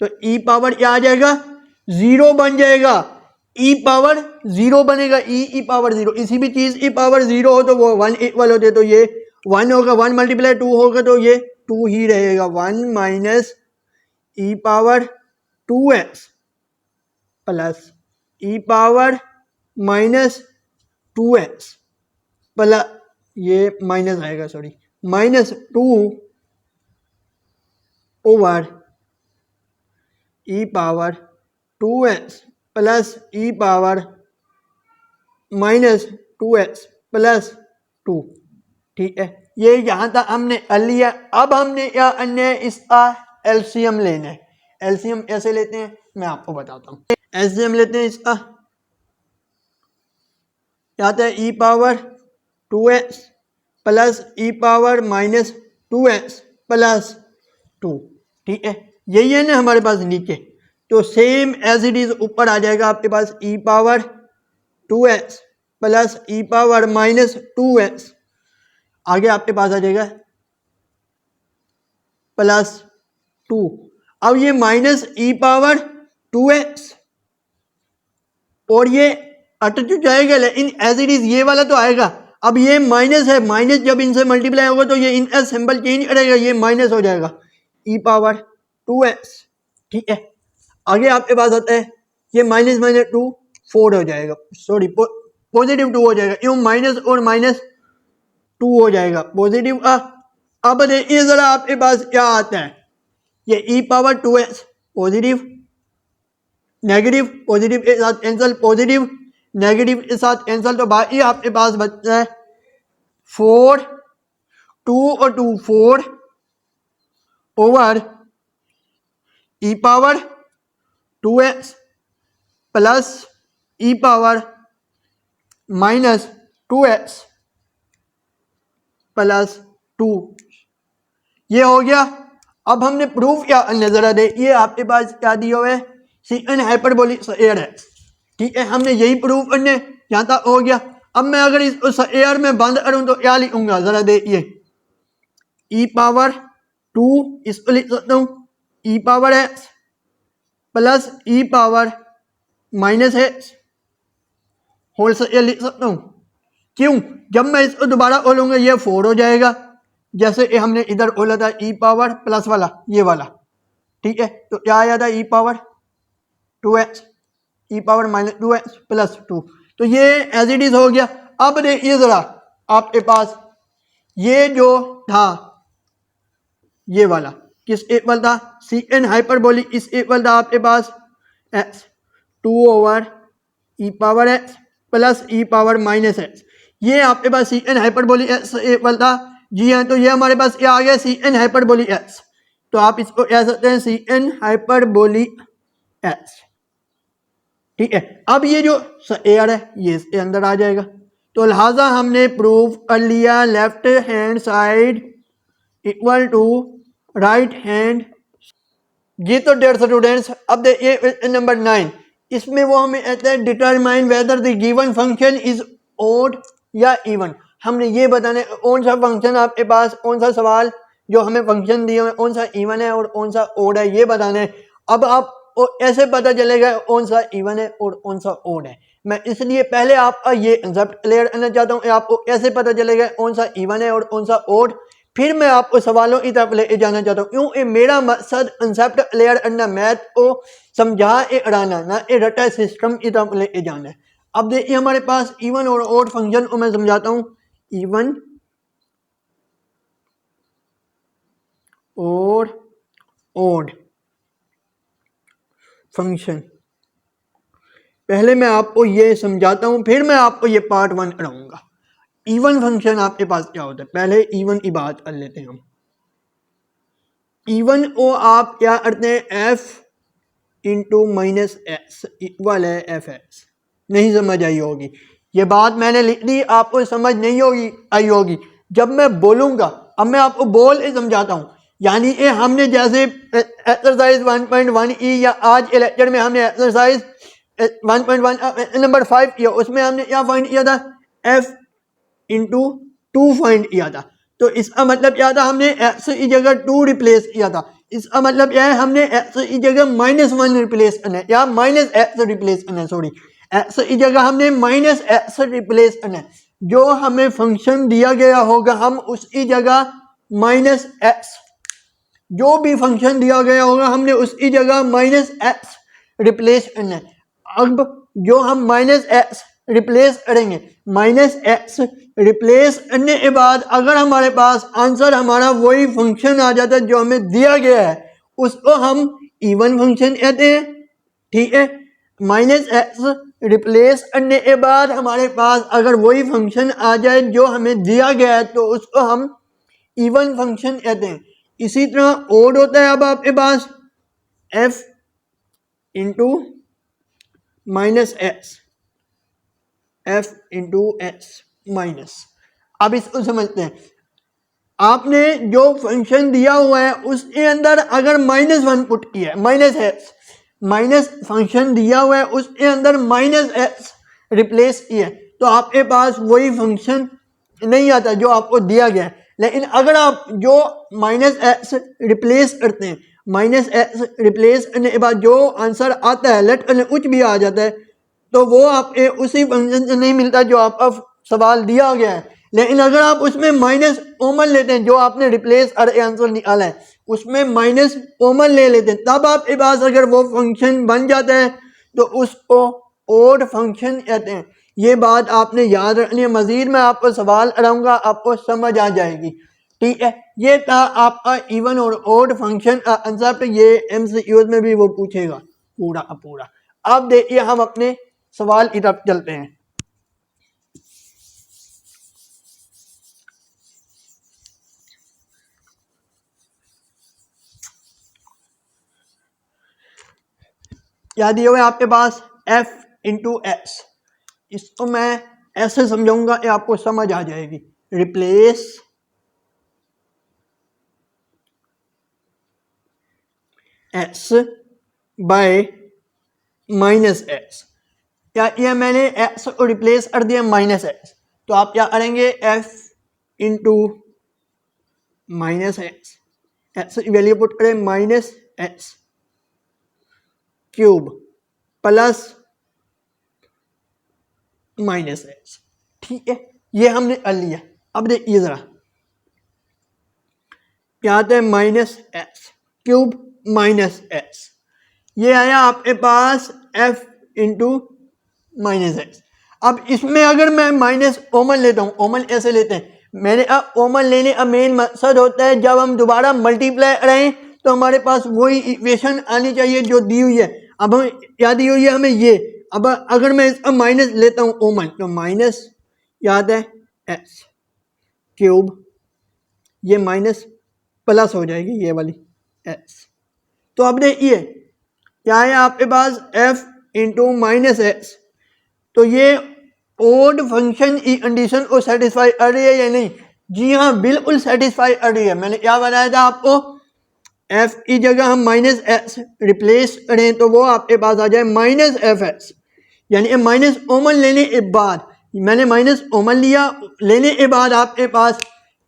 Speaker 1: तो ई पावर क्या आ जाएगा 0 बन जाएगा, ई पावर 0 बनेगा, ई पावर 0। इसी भी चीज ई पावर 0 हो तो वो 1 इक्वल होते, तो ये 1 होगा, 1 मल्टीप्लाई 2 होगा तो ये 2 ही रहेगा। 1 minus e power 2x plus e power minus 2x plus ये माइनस आएगा, sorry, minus 2 over e power 2x plus e power minus 2x plus 2, ठीक है। ये यहाँ तक हमने कर लिया। अब हमने क्या करना है, इसका एलसीएम लेना है। एलसीएम कैसे लेते हैं मैं आपको बताता हूँ। एलसीएम लेते हैं इसका, क्या आता है e power 2x plus e power minus 2x plus 2, ठीक है। यही है ना हमारे पास नीचे, तो सेम एज इट इज ऊपर आ जाएगा आपके पास ई power 2x plus e power minus 2x, आगे आपके पास आ जाएगा प्लस 2। अब ये माइनस ई पावर 2x और ये अट तो जाएगा, लेकिन एज इट इज ये वाला तो आएगा। अब ये माइनस है, माइनस जब इनसे मल्टीप्लाई होगा तो ये इन एस सिंबल चेंज करेगा, ये माइनस हो जाएगा ई पावर 2x। ठीक है, आगे आपके पास आता है ये माइनस माइनस 2 4 हो जाएगा, सॉरी पॉजिटिव 2 हो जाएगा, यूं माइनस और माइनस 2 हो जाएगा पॉजिटिव का। अब देखिए जरा आपके पास क्या आता है, ये e power 2x positive, negative positive के साथ कैंसल, पॉजिटिव नेगेटिव के साथ कैंसल, तो बाकी आपके पास बचता है 4, 2 और 2 4 over e power 2x plus e power minus 2x plus 2। ये हो गया। अब हमने प्रूफ क्या करना जरा दे, ये आपके पास क्या दिया हुआ है, सीकन हाइपरबोलिक स्क्वायर है। ठीक है, हमने यही प्रूफ करने, यहाँ तक हो गया। अब मैं अगर इसको स्क्वायर में बंद करूं तो क्या लिखूंगा जरा देखिए, ई पावर 2 इसको लिख सकता हूँ e power x plus e power minus x whole square लिख सकता हूँ। क्यों, जब मैं इसको दोबारा खोलूंगा ये 4 हो जाएगा, जैसे कि हमने इधर खोला था ई पावर प्लस वाला ये वाला। ठीक है, तो क्या आया था ई पावर 2x ई पावर माइनस 2x प्लस 2, तो ये एज इट इज हो गया। अब देखिए जरा आपके पास ये जो था ये वाला किस इक्वल था, c N hyperbolic is equal था आपके पास x 2 over e power x plus e power minus x। ये आपके पास c N hyperbolic x equal था। जी हाँ, तो ये हमारे पास क्या आ गया, सी एन हाइपरबोलिक x। तो आप इसको कह सकते हैं सी एन हाइपरबोलिक x। ठीक है, अब ये जो स्क्वायर है ये इसके अंदर आ जाएगा। तो लिहाजा हमने प्रूव कर लिया left hand side equal to right hand. जी तो डेयर स्टूडेंट्स, अब देखिए नंबर 9, इसमें वो हमें कहते हैं determine whether the given function is odd या इवन। हमने ये बताना है कौन सा फंक्शन आपके पास, कौन सा सवाल जो हमें फंक्शन दिए हुए कौन सा इवन है और कौन सा ओड है, ये बताना है। अब आप ऐसे पता चलेगा कौन सा इवन है और कौन सा ओड है। मैं इसलिए पहले आपका ये कंसेप्ट क्लियर करना चाहता हूँ, आपको कैसे पता चलेगा कौन सा इवन है और कौन सा ओड, फिर मैं आपको सवालों की तरफ ले जाना चाहता हूँ। क्योंकि मेरा मकसद कंसेप्ट क्लियर करना, मैथ को समझा कराना, ना रटा सिस्टम की तरफ ले जाना है। अब देखिए हमारे पास इवन और ओड फंक्शन को मैं समझाता हूँ। इवन और ओड फंक्शन पहले मैं आपको ये समझाता हूँ, फिर मैं आपको ये पार्ट 1 कराऊंगा। इवन फंक्शन आपके पास क्या होता है, पहले इवन की बात कर लेते हैं हम। इवन को आप क्या करते हैं, F into minus x equal है एफ एक्स। नहीं समझ आई होगी, ये बात मैंने लिख दी, आपको समझ नहीं होगी आई होगी जब मैं बोलूँगा। अब मैं आपको बोल के समझाता हूँ। यानी ये हमने जैसे एक्सरसाइज 1.1 या आज के लेक्चर में हमने एक्सरसाइज 1.1 नंबर 5 किया, उसमें हमने क्या फाइंड किया था, एफ इंटू 2 फाइंड किया था। तो इसका मतलब क्या था, हमने एक्स की जगह 2 रिप्लेस किया था। इसका मतलब क्या है, हमने एक्स की जगह -1 रिप्लेस करना है या माइनस एक्स रिप्लेस करना है, सॉरी एक्स की जगह हमने माइनस एक्स रिप्लेस करना है। जो हमें फंक्शन दिया गया होगा हम उसकी जगह माइनस एक्स, जो भी फंक्शन दिया गया होगा हमने उसकी जगह माइनस एक्स रिप्लेस करना है। अब जो हम माइनस एक्स रिप्लेस करेंगे, माइनस एक्स रिप्लेस करने के बाद अगर हमारे पास आंसर हमारा वही फंक्शन आ जाता है जो हमें दिया गया है, उसको हम इवन फंक्शन कहते हैं। ठीक है, माइनस एक्स रिप्लेस करने के बाद हमारे पास अगर वही फंक्शन आ जाए जो हमें दिया गया है तो उसको हम इवन फंक्शन कहते हैं। इसी तरह ओड होता है, अब आपके पास f into minus x, f into x minus. अब इसको समझते हैं, आपने जो फंक्शन दिया हुआ है उसके अंदर अगर -1 पुट किया है, माइनस एक्स माइनस फंक्शन दिया हुआ है उसके अंदर माइनस एक्स रिप्लेस किया है, तो आपके पास वही फंक्शन नहीं आता जो आपको दिया गया है। लेकिन अगर आप जो माइनस एक्स रिप्लेस करते हैं, माइनस एक्स रिप्लेस करने के बाद जो आंसर आता है, लेट कुछ भी आ जाता है, तो वो आप उसी फंक्शन से नहीं मिलता जो आपका सवाल दिया गया है। लेकिन अगर आप उसमें माइनस कॉमन लेते हैं, जो आपने रिप्लेस अरे आंसर निकाला है उसमें माइनस कॉमन ले लेते हैं, तब आपके पास अगर वो फंक्शन बन जाता है तो उसको ओड फंक्शन कहते हैं। ये बात आपने याद रखनी है। मजीद मैं आपको सवाल कराऊंगा, आपको समझ आ जाएगी। ठीक है, ये था आपका इवन और ओड फंक्शन का कंसेप्ट। ये एमसीक्यूज में भी वो पूछेगा पूरा पूरा। अब देखिए हम अपने सवाल की तरफ चलते हैं। क्या दिया हुआ है आपके पास? f into S. इसको मैं ऐसे समझाऊंगा कि आपको समझ आ जाएगी। Replace S by minus x. क्या किया मैंने? एक्स को रिप्लेस कर दिया माइनस एक्स, तो आप क्या करेंगे? f into minus x, x की वैल्यू पुट करें minus x cube plus minus x. ठीक है, ये हमने कर लिया। अब देखिए जरा क्या आता है? Minus x cube minus x, ये आया आपके पास f इंटू माइनस एक्स। अब इसमें अगर मैं माइनस कॉमन लेता हूँ, कॉमन ऐसे लेते हैं मैंने, अब कॉमन लेने का मेन मकसद होता है जब हम दोबारा मल्टीप्लाई करें तो हमारे पास वही इक्वेशन आनी चाहिए जो दी हुई है। अब हम क्या दी हुई है हमें? ये। अब अगर मैं इसका माइनस लेता हूँ कॉमन, तो माइनस याद है एक्स क्यूब, ये माइनस प्लस हो जाएगी ये वाली एक्स। तो अब देखिए क्या है आपके पास? f into minus x. तो ये ओड फंक्शन की कंडीशन को सेटिस्फाई कर रही है या नहीं? जी हाँ, बिल्कुल सेटिस्फाई कर रही है। मैंने क्या बताया था आपको? f की जगह हम माइनस एक्स रिप्लेस करें तो वो आपके पास आ जाए माइनस एफ एक्स, यानी माइनस कॉमन लेने के बाद, मैंने माइनस कॉमन लिया, लेने के बाद आपके पास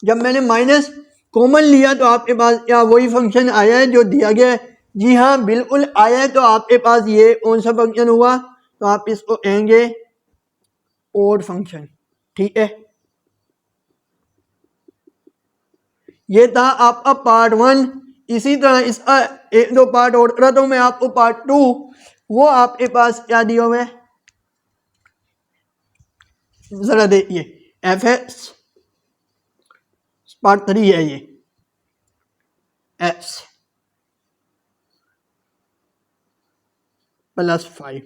Speaker 1: जब मैंने माइनस कॉमन लिया तो आपके पास क्या वही फंक्शन आया है जो दिया गया है? जी हाँ, बिल्कुल आया है। तो आपके पास ये कौन सा फंक्शन हुआ? तो आप इसको कहेंगे ओड फंक्शन। ठीक है, ये था आपका पार्ट 1। इसी तरह इसका एक दो पार्ट और करता हूं मैं आपको, पार्ट 2। वो आपके पास क्या दिया हुआ है जरा देखिए। एफ एक्स पार्ट 3 है ये, एक्स प्लस 5।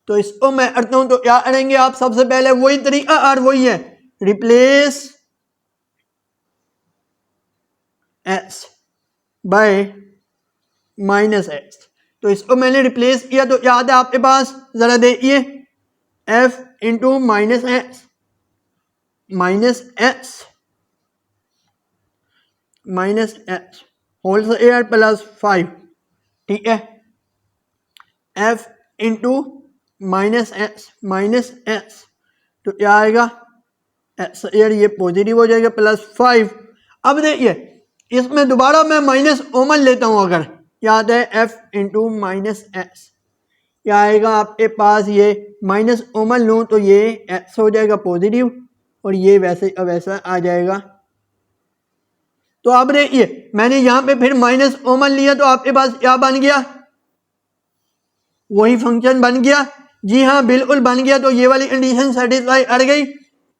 Speaker 1: तो इसको मैं करता हूं तो क्या करेंगे आप? सबसे पहले वही तरीका और वही है, replace x bye minus x. तो इसको मैंने रिप्लेस किया तो याद है आपके पास, जरा देखिए, f into minus x minus x whole square plus 5। ठीक है, f इंटू माइनस एक्स तो क्या आएगा? एक्स स्क्वायर, ये पॉजिटिव हो जाएगा, प्लस 5। अब देखिए इसमें दोबारा मैं माइनस कॉमन लेता हूं, अगर याद है f इंटू माइनस एक्स, क्या आएगा आपके पास? ये माइनस कॉमन लूँ तो ये एक्स हो जाएगा पॉजिटिव और ये वैसे वैसा आ जाएगा। तो अब देखिए मैंने यहाँ पे फिर माइनस कॉमन लिया तो आपके पास क्या बन गया? वही फंक्शन बन गया। जी हाँ, बिल्कुल बन गया। तो ये वाली कंडीशन सेटिस्फाई कर गई।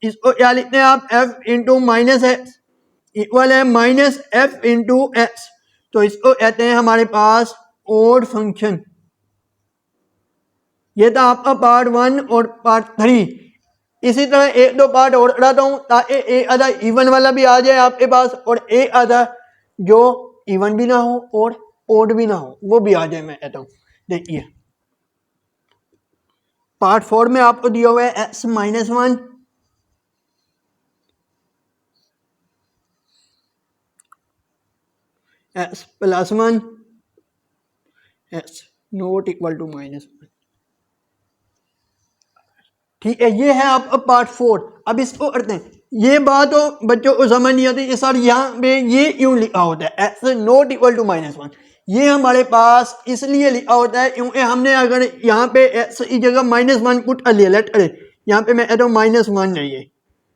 Speaker 1: इसको क्या लिखते हैं आप? f into minus x equal है माइनस एफ इंटू एक्स। तो इसको कहते हैं हमारे पास ओड फंक्शन। ये था आपका पार्ट 1 और पार्ट 3। इसी तरह एक दो पार्ट और कराता हूं ताकि एक आधा इवन वाला भी आ जाए आपके पास और एक आधा जो इवन भी ना हो और ओड भी ना हो वो भी आ जाए। मैं कहता हूं देखिए पार्ट 4 में आपको दिया हुआ है x minus 1 x plus 1 x not equal to minus 1। ठीक है, ये है आपका पार्ट 4। अब इसको करते हैं। ये बात तो बच्चों को समझ नहीं आती सर यहाँ पे ये क्यों लिखा होता है x not equal to minus 1। ये हमारे पास इसलिए लिखा होता है क्योंकि हमने अगर यहाँ पे एक्स की जगह -1 पुट कर लिया, लेट करें यहाँ पे मैं एडो -1 है ये,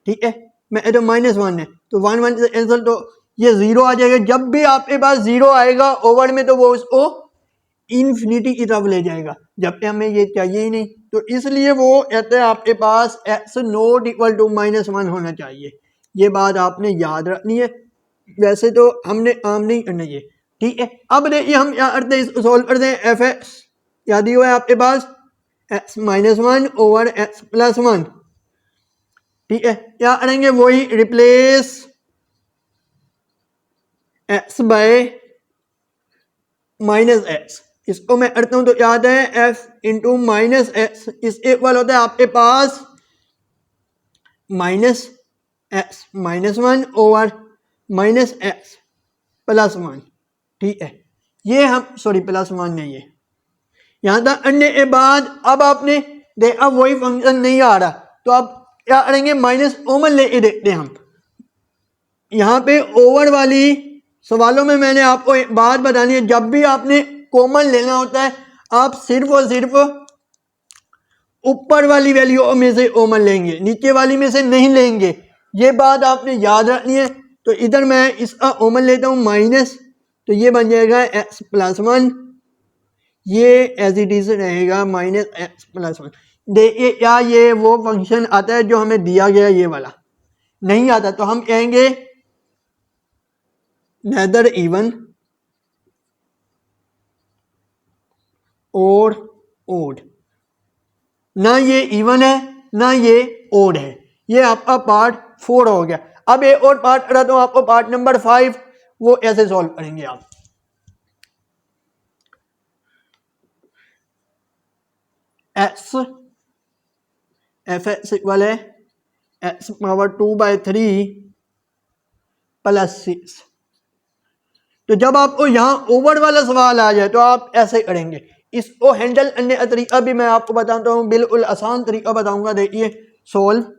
Speaker 1: ठीक है, मैं एडो -1 है तो 1 1 से कैंसिल, तो ये 0 आ जाएगा। जब भी आपके पास 0 आएगा ओवर में तो वो उसको इन्फिनिटी की तरफ ले जाएगा, जबकि हमें ये चाहिए ही नहीं। तो इसलिए वो कहते हैं आपके पास x नॉट इक्वल टू -1 होना चाहिए। ये बात आपने याद रखनी है, वैसे तो हमने आम नहीं करना ये, ठीक है। अब देखिए हम क्या करते हैं, इसको सोल्व करते हैं। एफ एक्स याद ही हुआ है आपके पास x-1 ओवर x+1, ठीक है। क्या करेंगे, वही रिप्लेस x बाय -x, इसको मैं करता हूं तो याद है f इंटू -x इस इक्वल होता है आपके पास -x-1 ओवर -x+1, ठीक है। ये हम सॉरी +1 नहीं है, यहाँ तक करने के बाद अब आपने देखा वही फंक्शन नहीं आ रहा तो अब क्या करेंगे, माइनस कॉमन लेके देखते हैं हम। यहाँ पे ओवर वाली सवालों में मैंने आपको एक बात बतानी है, जब भी आपने कॉमन लेना होता है आप सिर्फ और सिर्फ ऊपर वाली वैल्यू में से कॉमन लेंगे, नीचे वाली में से नहीं लेंगे, ये बात आपने याद रखनी है। तो इधर मैं इसका कॉमन लेता हूँ माइनस, तो ये बन जाएगा x+1, ये एज इट इज रहेगा -x+1। देखिए क्या ये वो फंक्शन आता है जो हमें दिया गया, ये वाला नहीं आता तो हम कहेंगे नेदर इवन और ओड, ना ये इवन है ना ये ओड है। ये आपका पार्ट 4 हो गया। अब एक और पार्ट करा तो आपको पार्ट नंबर 5, वो ऐसे सॉल्व करेंगे आप। एक्स एफ एक्स इक्वल है x⁻2/3 + 6। तो जब आपको यहाँ ओवर वाला सवाल आ जाए तो आप ऐसे करेंगे। इसको हैंडल करने का तरीका भी मैं आपको बताता हूँ, बिल्कुल आसान तरीका बताऊंगा। देखिए सोल्व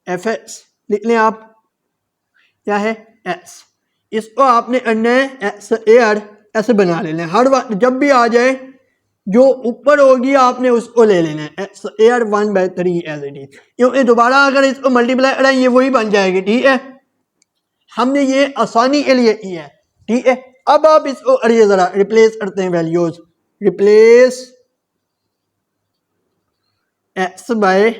Speaker 1: एफ एक्स लिख लें आप, क्या है एक्स, इसको आपने करना है एक्स एयर ऐसे बना लेना है। हर बार जब भी आ जाए जो ऊपर होगी आपने उसको ले लेना है, एक्स एयर 1/3 एज इट इज, क्योंकि दोबारा अगर इसको मल्टीप्लाई करें ये वही बन जाएगी, ठीक है। हमने ये आसानी के लिए किया है, ठीक है। अब आप इसको अड़िए जरा रिप्लेस करते हैं values, replace x by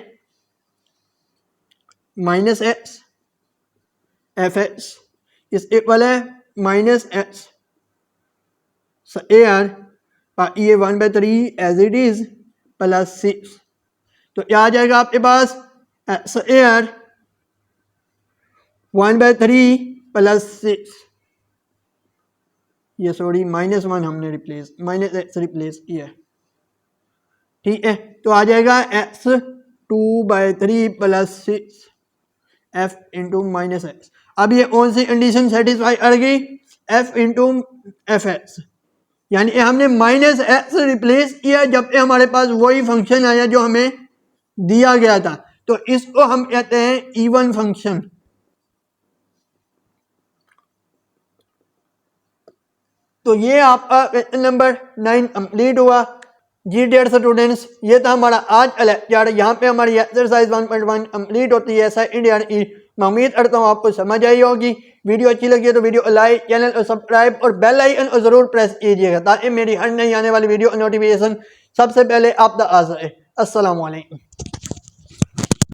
Speaker 1: -x f x is equal है -x एयर, ये 1/3 एज इट इज +6। तो क्या आ जाएगा आपके पास एक्स एयर 1/3 +6, ये सॉरी -1 हमने रिप्लेस -x रिप्लेस किया, ठीक है। तो आ जाएगा x 2/3 +6 f इंटू -x। अब ये कौन सी कंडीशन सेटिस्फाई कर गई, f इंटू एफ एक्स, यानी हमने -x रिप्लेस किया जबकि हमारे पास वही फंक्शन आया जो हमें दिया गया था। तो इसको हम कहते हैं इवन फंक्शन। तो ये आपका क्वेश्चन नंबर 9 कंप्लीट हुआ। जी डियर स्टूडेंट्स, ये था हमारा आज का लेक्चर। यहाँ पे हमारी एक्सरसाइज 1.1 कंप्लीट होती है सेकंड ईयर की। मैं उम्मीद करता हूँ आपको समझ आई होगी। वीडियो अच्छी लगी है तो वीडियो को लाइक, चैनल को सब्सक्राइब और बेल आइकन को जरूर प्रेस कीजिएगा ताकि मेरी हर नई आने वाली वीडियो नोटिफिकेशन सबसे पहले आप तक आ सके। अस्सलाम वालेकुम।